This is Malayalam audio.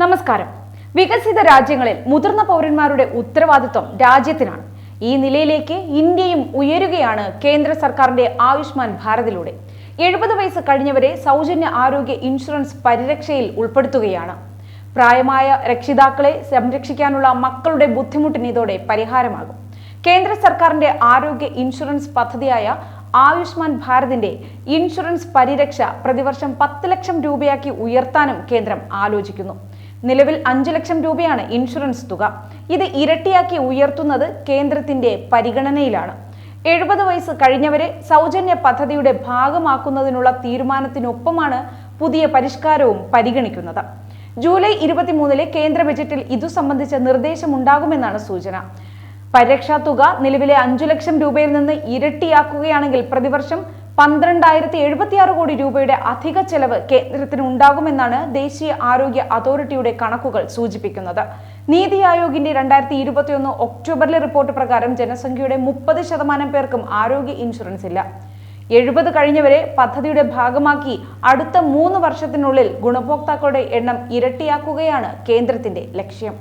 നമസ്കാരം. വികസിത രാജ്യങ്ങളിൽ മുതിർന്ന പൗരന്മാരുടെ ഉത്തരവാദിത്വം രാജ്യത്തിനാണ്. ഈ നിലയിലേക്ക് ഇന്ത്യയും ഉയരുകയാണ് കേന്ദ്ര സർക്കാരിന്റെ ആയുഷ്മാൻ ഭാരതിലൂടെ. 70 വയസ്സ് കഴിഞ്ഞവരെ സൗജന്യ ആരോഗ്യ ഇൻഷുറൻസ് പരിരക്ഷയിൽ ഉൾപ്പെടുത്തുകയാണ്. പ്രായമായ രക്ഷിതാക്കളെ സംരക്ഷിക്കാനുള്ള മക്കളുടെ ബുദ്ധിമുട്ടിന് ഇതോടെ പരിഹാരമാകും. കേന്ദ്ര സർക്കാരിന്റെ ആരോഗ്യ ഇൻഷുറൻസ് പദ്ധതിയായ ആയുഷ്മാൻ ഭാരതിന്റെ ഇൻഷുറൻസ് പരിരക്ഷ പ്രതിവർഷം 10 ലക്ഷം രൂപയാക്കി ഉയർത്താനും കേന്ദ്രം ആലോചിക്കുന്നു. നിലവിൽ 5 ലക്ഷം രൂപയാണ് ഇൻഷുറൻസ് തുക. ഇത് ഇരട്ടിയാക്കി ഉയർത്തുന്നത് കേന്ദ്രത്തിന്റെ പരിഗണനയിലാണ്. 70 വയസ്സ് കഴിഞ്ഞവരെ സൗജന്യ പദ്ധതിയുടെ ഭാഗമാക്കുന്നതിനുള്ള തീരുമാനത്തിനൊപ്പമാണ് പുതിയ പരിഷ്കാരവും പരിഗണിക്കുന്നത്. ജൂലൈ 23 കേന്ദ്ര ബജറ്റിൽ ഇതു സംബന്ധിച്ച നിർദ്ദേശമുണ്ടാകുമെന്നാണ് സൂചന. പരിരക്ഷാ തുക നിലവിലെ 5 ലക്ഷം രൂപയിൽ നിന്ന് ഇരട്ടിയാക്കുകയാണെങ്കിൽ പ്രതിവർഷം 12,076 കോടി രൂപയുടെ അധിക ചെലവ് കേന്ദ്രത്തിന് ഉണ്ടാകുമെന്നാണ് ദേശീയ ആരോഗ്യ അതോറിറ്റിയുടെ കണക്കുകൾ സൂചിപ്പിക്കുന്നത്. നീതി ആയോഗിന്റെ 2021 ഒക്ടോബറിലെ റിപ്പോർട്ട് പ്രകാരം ജനസംഖ്യയുടെ 30% പേർക്കും ആരോഗ്യ ഇൻഷുറൻസ് ഇല്ല. 70 കഴിഞ്ഞവരെ പദ്ധതിയുടെ ഭാഗമാക്കി അടുത്ത 3 വർഷത്തിനുള്ളിൽ ഗുണഭോക്താക്കളുടെ എണ്ണം ഇരട്ടിയാക്കുകയാണ് കേന്ദ്രത്തിന്റെ ലക്ഷ്യം.